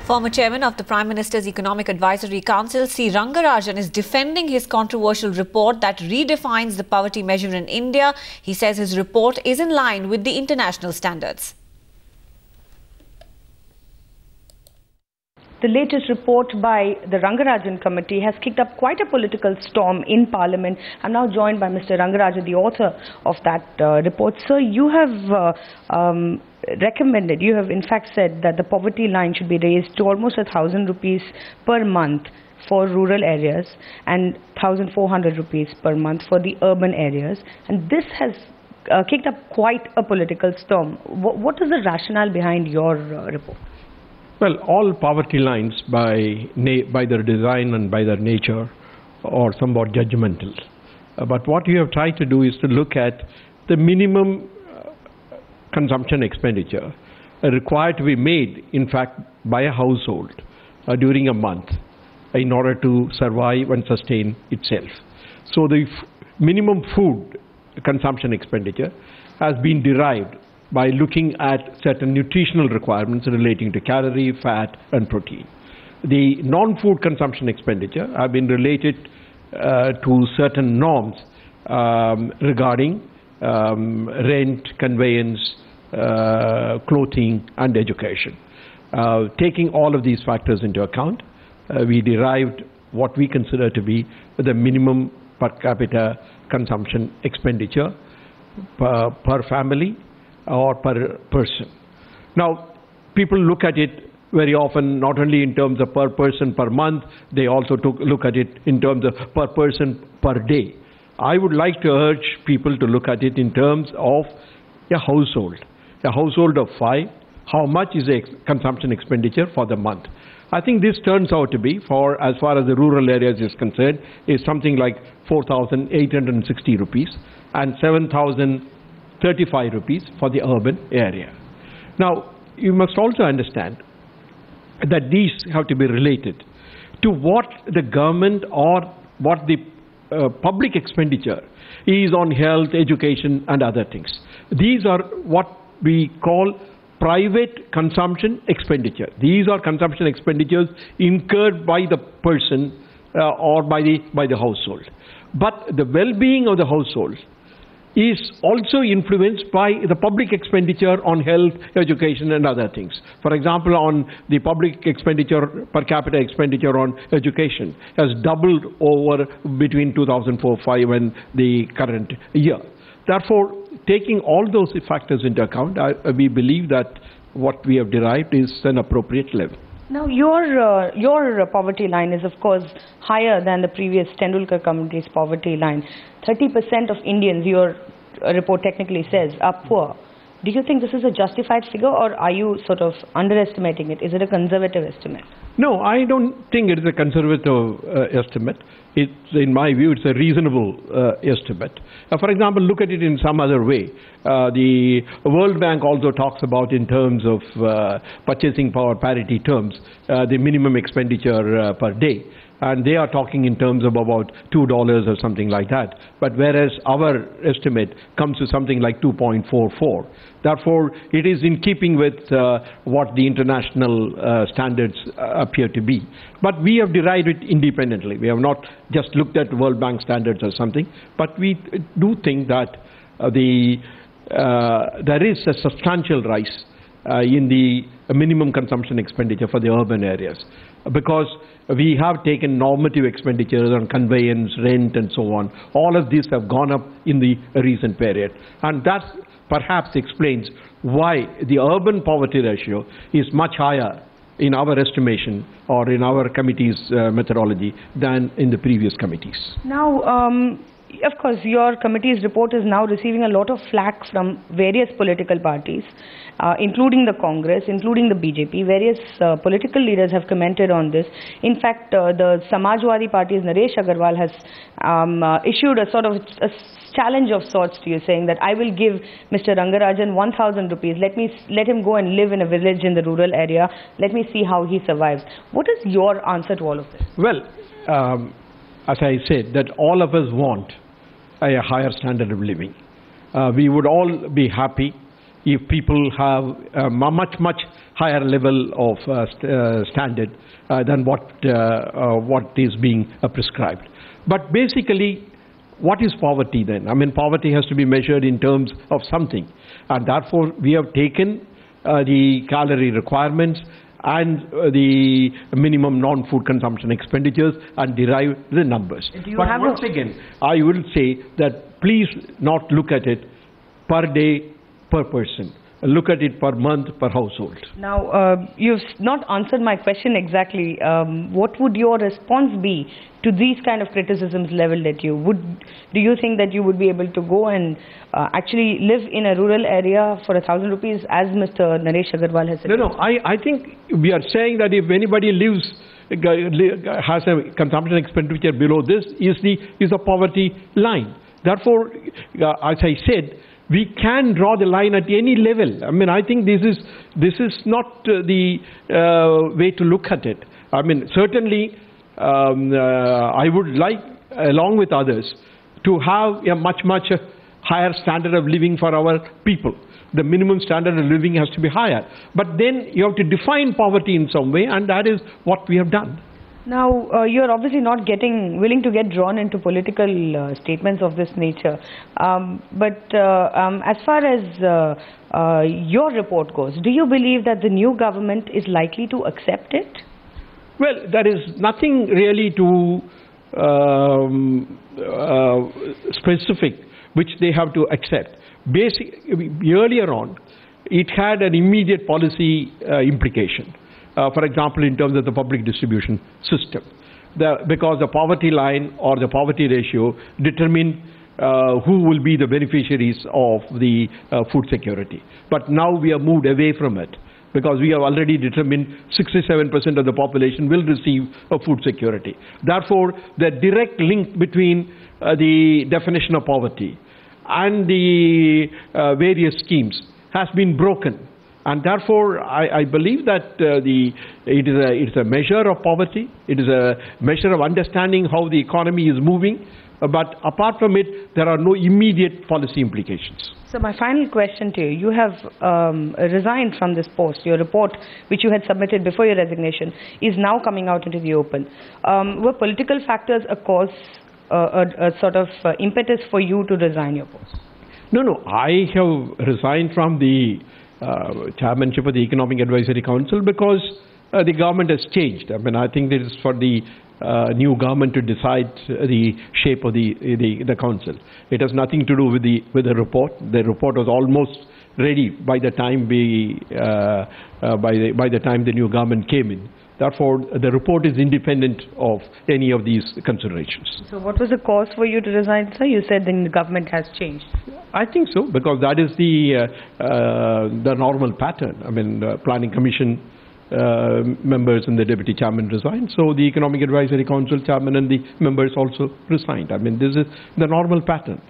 Former chairman of the Prime Minister's Economic Advisory Council, C. Rangarajan, is defending his controversial report that redefines the poverty measure in India. He says his report is in line with the international standards. The latest report by the Rangarajan committee has kicked up quite a political storm in Parliament. I'm now joined by Mr. Rangarajan, the author of that report. Sir, you have recommended, you have in fact said that the poverty line should be raised to almost 1,000 rupees per month for rural areas and 1,400 rupees per month for the urban areas. And this has kicked up quite a political storm. What is the rationale behind your report? Well, all poverty lines by their design and by their nature are somewhat judgmental. But what you have tried to do is to look at the minimum consumption expenditure required to be made, in fact, by a household during a month in order to survive and sustain itself. So the minimum food consumption expenditure has been derived by looking at certain nutritional requirements relating to calorie, fat and protein. The non-food consumption expenditure have been related to certain norms regarding rent, conveyance, clothing and education. Taking all of these factors into account, we derived what we consider to be the minimum per capita consumption expenditure per family or per person. Now, people look at it very often not only in terms of per person per month, they also look at it in terms of per person per day. I would like to urge people to look at it in terms of a household of 5, how much is the consumption expenditure for the month. I think this turns out to be, for as far as the rural areas is concerned, is something like 4,860 rupees and 7,035 rupees for the urban area. Now, you must also understand that these have to be related to what the government or what the public expenditure is on health, education and other things. These are what we call private consumption expenditure. These are consumption expenditures incurred by the person or by the household. But the well-being of the household is also influenced by the public expenditure on health, education and other things. For example, on the public expenditure, per capita expenditure on education has doubled over between 2004-05 and the current year. Therefore, taking all those factors into account, we believe that what we have derived is an appropriate level. Now, your poverty line is, of course, higher than the previous Tendulkar committee's poverty line. 30% of Indians, your report technically says, are poor. Do you think this is a justified figure, or are you sort of underestimating it? Is it a conservative estimate? No, I don't think it is a conservative estimate. In my view, it's a reasonable estimate. For example, look at it in some other way. The World Bank also talks about, in terms of purchasing power parity terms, the minimum expenditure per day. And they are talking in terms of about $2 or something like that. But whereas our estimate comes to something like 2.44. Therefore, it is in keeping with what the international standards appear to be. But we have derived it independently. We have not just looked at World Bank standards or something. But we do think that there is a substantial rise in the minimum consumption expenditure for the urban areas, because we have taken normative expenditures on conveyance, rent and so on. All of these have gone up in the recent period, and that perhaps explains why the urban poverty ratio is much higher in our estimation or in our committee's methodology than in the previous committees. Now, of course, your committee's report is now receiving a lot of flack from various political parties, including the Congress, including the BJP. Various political leaders have commented on this. In fact, the Samajwadi Party's Naresh Agarwal has issued a sort of a challenge of sorts to you, saying that I will give Mr. Rangarajan 1,000 rupees. Let him go and live in a village in the rural area. Let me see how he survives. What is your answer to all of this? Well, as I said, that all of us want a higher standard of living. We would all be happy if people have a much higher level of standard than what is being prescribed. But basically, what is poverty then? I mean, poverty has to be measured in terms of something, and therefore we have taken the calorie requirements and the minimum non-food consumption expenditures and derive the numbers. But once again, I will say that please not look at it per day, per person. Look at it per month, per household. Now, you've not answered my question exactly. What would your response be to these kind of criticisms leveled at you? Do you think that you would be able to go and actually live in a rural area for 1,000 rupees, as Mr. Naresh Agarwal has said? No, I think we are saying that if anybody has a consumption expenditure below this, is the poverty line. Therefore, as I said, we can draw the line at any level. I mean, I think this is not the way to look at it. I mean, certainly, I would like, along with others, to have a much higher standard of living for our people. The minimum standard of living has to be higher. But then you have to define poverty in some way, and that is what we have done. Now, you're obviously not willing to get drawn into political statements of this nature. But as far as your report goes, do you believe that the new government is likely to accept it? Well, there is nothing really too specific which they have to accept. Earlier on, it had an immediate policy implication. For example, in terms of the public distribution system. Because the poverty line or the poverty ratio determine who will be the beneficiaries of the food security. But now we have moved away from it, because we have already determined 67% of the population will receive food security. Therefore, the direct link between the definition of poverty and the various schemes has been broken. And therefore, I believe that it is a measure of poverty. It is a measure of understanding how the economy is moving. But apart from it, there are no immediate policy implications. So my final question to you, you have resigned from this post. Your report, which you had submitted before your resignation, is now coming out into the open. Were political factors a cause, a sort of impetus for you to resign your post? No, I have resigned from the chairmanship of the Economic Advisory Council because the government has changed. I mean, I think it is for the new government to decide the shape of the council. It has nothing to do with the report. The report was almost ready by the time by the time the new government came in. Therefore, the report is independent of any of these considerations. So what was the cause for you to resign, sir? You said the government has changed. I think so, because that is the normal pattern. I mean, Planning Commission members and the Deputy Chairman resigned. So the Economic Advisory Council Chairman and the members also resigned. I mean, this is the normal pattern.